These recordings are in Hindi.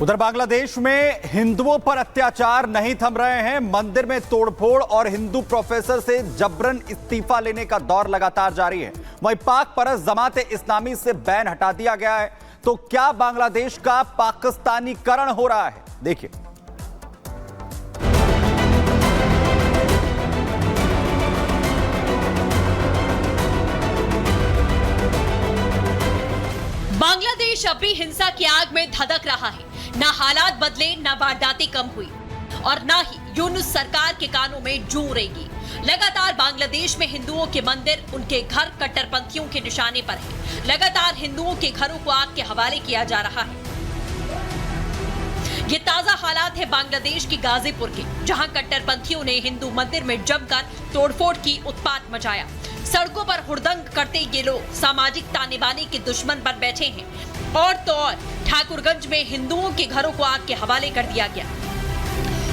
उधर बांग्लादेश में हिंदुओं पर अत्याचार नहीं थम रहे हैं। मंदिर में तोड़फोड़ और हिंदू प्रोफेसर से जबरन इस्तीफा लेने का दौर लगातार जारी है। वहीं पाक परस्त जमात इस्लामी से बैन हटा दिया गया है। तो क्या बांग्लादेश का पाकिस्तानीकरण हो रहा है? देखिए। बांग्लादेश अब भी हिंसा की आग में धधक रहा है। ना हालात बदले, ना वारदातें कम हुई और ना ही यूनुस सरकार के कानों में जू रहेगी। लगातार बांग्लादेश में हिंदुओं के मंदिर, उनके घर कट्टरपंथियों के निशाने पर है। लगातार हिंदुओं के घरों को आग के हवाले किया जा रहा है। ये ताजा हालात है बांग्लादेश की गाजीपुर के, जहां कट्टरपंथियों ने हिंदू मंदिर में जमकर तोड़फोड़ की, उत्पात मचाया। सड़कों पर हुड़दंग करते ये लोग सामाजिक ताने बाने के दुश्मन बन बैठे हैं। और तो और ठाकुरगंज में हिंदुओं के घरों को आग के हवाले कर दिया गया।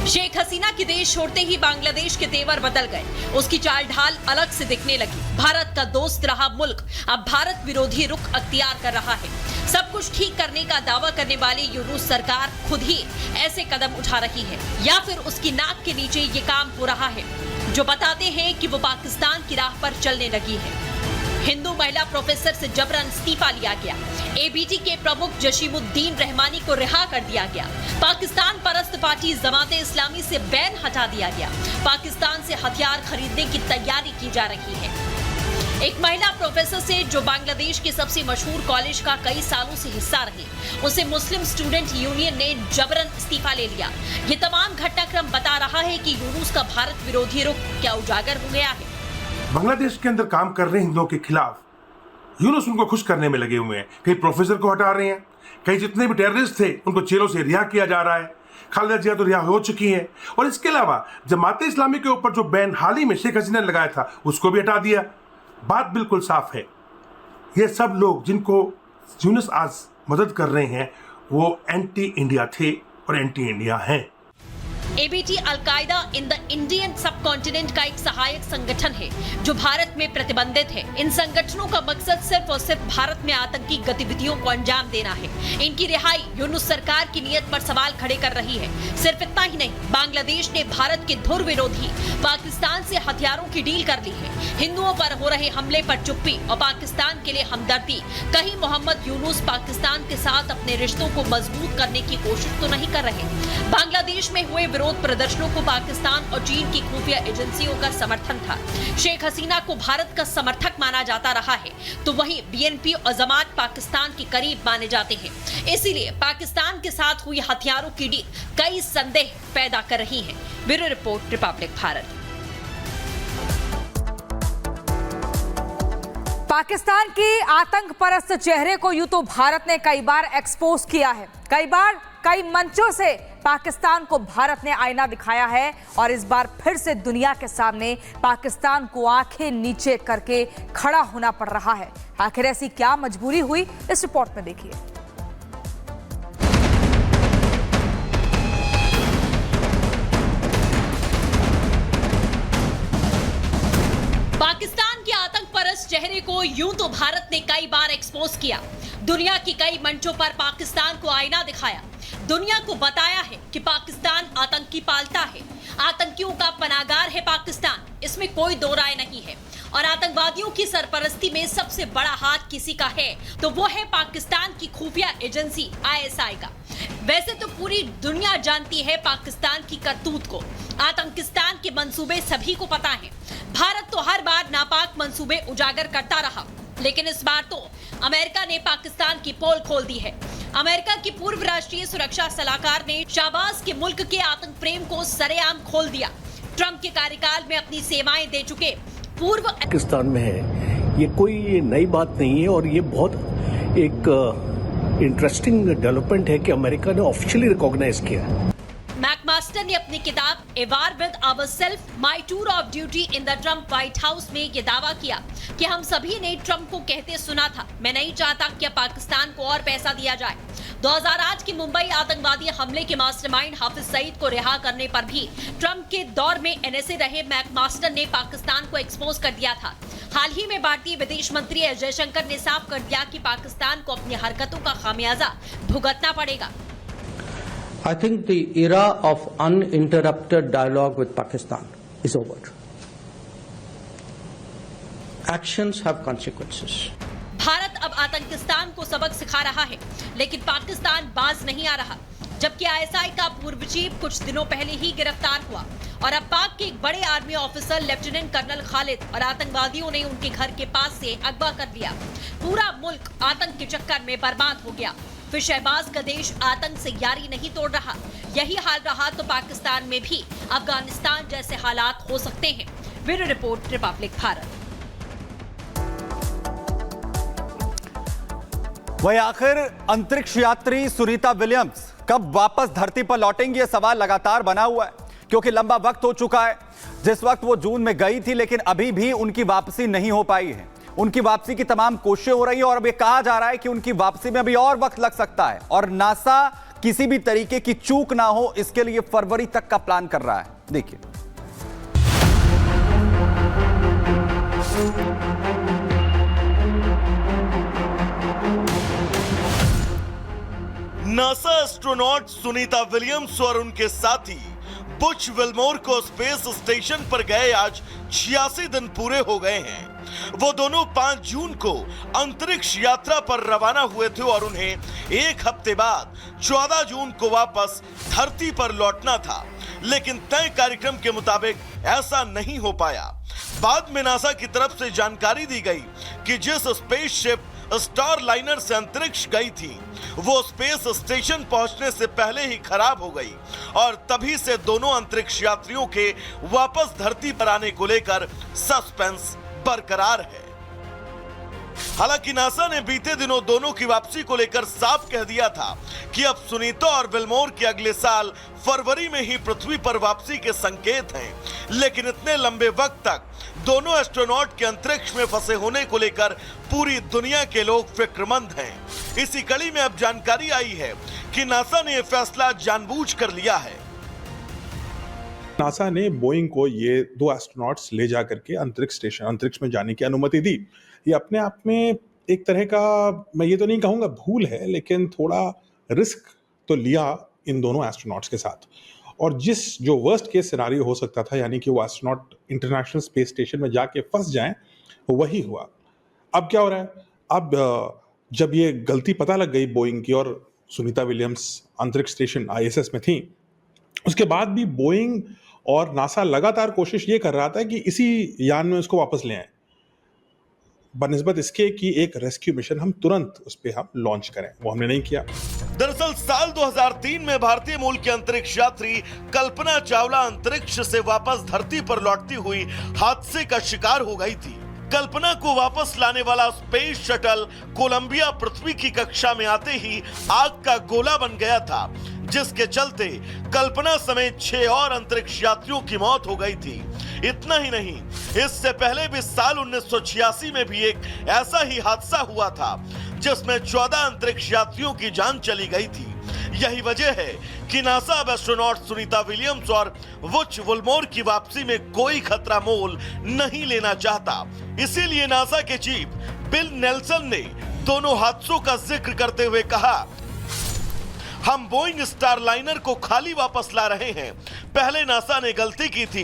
शेख हसीना की देश छोड़ते ही बांग्लादेश के तेवर बदल गए। उसकी चाल ढाल अलग से दिखने लगी। भारत का दोस्त रहा मुल्क अब भारत विरोधी रुख अख्तियार कर रहा है। सब कुछ ठीक करने का दावा करने वाली यूनुस सरकार खुद ही ऐसे कदम उठा रही है, या फिर उसकी नाक के नीचे ये काम हो रहा है जो बताते हैं कि वो पाकिस्तान की राह पर चलने लगी है। हिंदू महिला प्रोफेसर से जबरन इस्तीफा लिया गया। एबीटी के प्रमुख जशीमुद्दीन रहमानी को रिहा कर दिया गया। पाकिस्तान परस्त पार्टी जमात इस्लामी से बैन हटा दिया गया। पाकिस्तान से हथियार खरीदने की तैयारी की जा रही है। एक महिला प्रोफेसर से जो बांग्लादेश के सबसे मशहूर कॉलेज का कई सालों से हिस्सा रही, उसे मुस्लिम स्टूडेंट यूनियन ने जबरन इस्तीफा ले लिया। ये तमाम घटनाक्रम बता रहा है कि यूनुस का भारत विरोधी रुख क्या उजागर हो गया है। बांग्लादेश के अंदर काम कर रहे हिंदुओं के खिलाफ यूनुस उनको खुश करने में लगे हुए हैं। कई प्रोफेसर को हटा रहे हैं, कई जितने भी टेररिस्ट थे उनको जेलों से रिहा किया जा रहा है। खालिदा जिया तो रिहा हो चुकी हैं। और इसके अलावा जमात इस्लामी के ऊपर जो बैन हाल ही में शेख हसीना ने लगाया था उसको भी हटा दिया। बात बिल्कुल साफ है, ये सब लोग जिनको यूनुस आज मदद कर रहे हैं वो एंटी इंडिया थे और एंटी इंडिया हैं। ABT al Qaeda in the Indian सब कॉन्टिनेंट का एक सहायक संगठन है जो भारत में प्रतिबंधित है। इन संगठनों का मकसद सिर्फ और सिर्फ भारत में आतंकी गतिविधियों को अंजाम देना है। इनकी रिहाई यूनुस सरकार की नीयत पर सवाल खड़े कर रही है। सिर्फ इतना ही नहीं, बांग्लादेश ने भारत के धुर विरोधी पाकिस्तान से हथियारों की डील कर ली है। हिंदुओं पर हो रहे हमले पर चुप्पी और पाकिस्तान के लिए हमदर्दी। कहीं मोहम्मद यूनुस पाकिस्तान के साथ अपने रिश्तों को मजबूत करने की कोशिश तो नहीं कर रहे। बांग्लादेश में हुए विरोध प्रदर्शनों को पाकिस्तान और चीन की खुफिया एजेंसियों का समर्थन था। शेख हसीना को भारत का समर्थक माना जाता रहा है, तो वहीं बीएनपी और जमात पाकिस्तान के करीब माने जाते हैं। इसीलिए पाकिस्तान के साथ हुई हथियारों की डील कई संदेह पैदा कर रही है। Bureau report, Republic Bharat. Pakistan के आतंक परस्त चेहरे को यूं तो भारत ने कई बार एक्सपोज किया है। कई बार कई मंचों से पाकिस्तान को भारत ने आईना दिखाया है और इस बार फिर से दुनिया के सामने पाकिस्तान को आंखें नीचे करके खड़ा होना पड़ रहा है। आखिर ऐसी क्या मजबूरी हुई, इस रिपोर्ट में देखिए। पाकिस्तान के आतंक परस्त चेहरे को यूं तो भारत ने कई बार एक्सपोज किया। दुनिया की कई मंचों पर पाकिस्तान को आईना दिखाया। दुनिया को बताया है कि पाकिस्तान आतंकी पालता है। आतंकियों का पनाहगार है पाकिस्तान, इसमें कोई दो राय नहीं है। और आतंकवादियों की सरपरस्ती में सबसे बड़ा हाथ किसी का है तो वो है पाकिस्तान की खुफिया एजेंसी आईएसआई का। वैसे तो पूरी दुनिया जानती है पाकिस्तान की करतूत को। आतंकिस्तान के मंसूबे सभी को पता है। भारत तो हर बार नापाक मंसूबे उजागर करता रहा, लेकिन इस बार तो अमेरिका ने पाकिस्तान की पोल खोल दी है। अमेरिका की पूर्व राष्ट्रीय सुरक्षा सलाहकार ने शाहबाज के मुल्क के आतंक प्रेम को सरेआम खोल दिया। ट्रंप के कार्यकाल में अपनी सेवाएं दे चुके पूर्व पाकिस्तान में है, ये कोई नई बात नहीं है और ये बहुत एक इंटरेस्टिंग डेवलपमेंट है कि अमेरिका ने ऑफिशियली रिकॉग्नाइज किया है। मैकमास्टर ने अपनी किताब a war with ourselves, my tour of duty in the Trump White House में ये दावा किया कि हम सभी ने ट्रंप को कहते सुना था, मैं नहीं चाहता कि पाकिस्तान को और पैसा दिया जाए। 2008 की मुंबई आतंकवादी हमले के मास्टरमाइंड हाफिज सईद को रिहा करने पर भी ट्रंप के दौर में एनएसए रहे मैकमास्टर ने पाकिस्तान को एक्सपोज कर दिया था। हाल ही में भारतीय विदेश मंत्री एस जयशंकर ने साफ कर दिया कि पाकिस्तान को अपनी हरकतों का खामियाजा भुगतना पड़ेगा। I think the era of uninterrupted dialogue with Pakistan is over. Actions have consequences. Bharat अब आतंकिस्तान को सबक सिखा रहा है, लेकिन पाकिस्तान बाज नहीं आ रहा। जबकि आईएसआई का पूर्व चीफ कुछ दिनों पहले ही गिरफ्तार हुआ और अब पाक के एक बड़े army officer lieutenant colonel Khalid और आतंकवादियों ने उनके घर के पास से अगवा कर लिया। पूरा मुल्क आतंक के चक्कर में बर्बाद हो गया। फिर शहबाज का देश आतंक से यारी नहीं तोड़ रहा। यही हाल रहा तो पाकिस्तान में भी अफगानिस्तान जैसे हालात हो सकते हैं। Bureau report, Republic Bharat. वही आखिर अंतरिक्ष यात्री सुनीता विलियम्स कब वापस धरती पर लौटेंगी, यह सवाल लगातार बना हुआ है, क्योंकि लंबा वक्त हो चुका है। जिस वक्त वो जून में गई थी, लेकिन अभी भी उनकी वापसी नहीं हो पाई है। उनकी वापसी की तमाम कोशिशें हो रही हैं और अब ये कहा जा रहा है कि उनकी वापसी में अभी और वक्त लग सकता है और नासा किसी भी तरीके की चूक ना हो, इसके लिए फरवरी तक का प्लान कर रहा है। देखिए, नासा एस्ट्रोनॉट सुनीता विलियम्स और उनके साथी बुच विल्मोर को स्पेस स्टेशन पर गए आज 86 दिन पूरे हो गए हैं। वो दोनों 5 जून को अंतरिक्ष यात्रा पर रवाना हुए थे और उन्हें एक हफ्ते बाद 14 जून को वापस धरती पर लौटना था, लेकिन तय कार्यक्रम के मुताबिक ऐसा नहीं हो पाया। बाद में नासा की तरफ से जानकारी दी गई कि जिस स्पेसशिप स्टार लाइनर से अंतरिक्ष गई थी, वो स्पेस स्टेशन पहुंचने से पहले ही खराब हो गई और तभी से दोनों अंतरिक्ष यात्रियों के वापस धरती पर आने को लेकर सस्पेंस बरकरार है। हालांकि नासा ने बीते दिनों दोनों की वापसी को लेकर साफ कह दिया था कि अब सुनीता और विल्मोर के अगले साल फरवरी में ही पृथ्वी पर वापसी के संकेत हैं, लेकिन इतने लंबे वक्त तक दोनों एस्ट्रोनॉट के अंतरिक्ष में फंसे होने को लेकर पूरी दुनिया के लोग फिक्रमंद हैं। इसी कड़ी में अब जानकारी आई है कि नासा ने यह फैसला जानबूझकर लिया है। नासा ने बोइंग को ये 2 एस्ट्रोनॉट्स ले जा करके अंतरिक्ष में जाने की अनुमति दी। ये अपने आप में एक तरह का, मैं ये तो नहीं कहूँगा भूल है, लेकिन थोड़ा रिस्क तो लिया इन दोनों एस्ट्रोनॉट्स के साथ। और जो वर्स्ट केस सिनारियो हो सकता था, यानी कि वो एस्ट्रोनॉट इंटरनेशनल स्पेस स्टेशन में जाके फंस जाएं, वही हुआ। अब क्या हो रहा है? अब जब ये गलती पता लग गई बोइंग की और सुनीता विलियम्स अंतरिक्ष स्टेशन ISS में थी, उसके बाद भी बोइंग और नासा लगातार कोशिश ये कर रहा था कि इसी यान में उसको वापस ले आए, बनिस्बत इसके कि एक रेस्क्यू मिशन हम तुरंत उस पे हम लॉन्च करें। वो हमने नहीं किया। दरअसल साल 2003 में भारतीय मूल की अंतरिक्ष यात्री कल्पना चावला अंतरिक्ष से वापस धरती पर लौटती हुई हादसे का शिकार हो गई थी। कल्पना को वापस लाने वाला स्पेस शटल कोलंबिया पृथ्वी की कक्षा में आते ही आग का गोला बन गया था, जिसके चलते कल्पना समेत 6 और अंतरिक्ष यात्रियों की मौत हो गई थी। इतना ही नहीं, इससे पहले भी साल 1986 में भी एक ऐसा ही हादसा हुआ था, जिसमें 14 अंतरिक्ष यात्रियों की जान चली गई थी। यही वजह है कि नासा अब एस्ट्रोनॉट सुनीता विलियम्स और बुच विल्मोर की वापसी में कोई खतरा मोल नहीं लेना चाहता। इसीलिए नासा के चीफ बिल नेल्सन ने दोनों हादसों का जिक्र करते हुए कहा, हम बोइंग स्टार लाइनर को खाली वापस ला रहे हैं। पहले नासा ने गलती की थी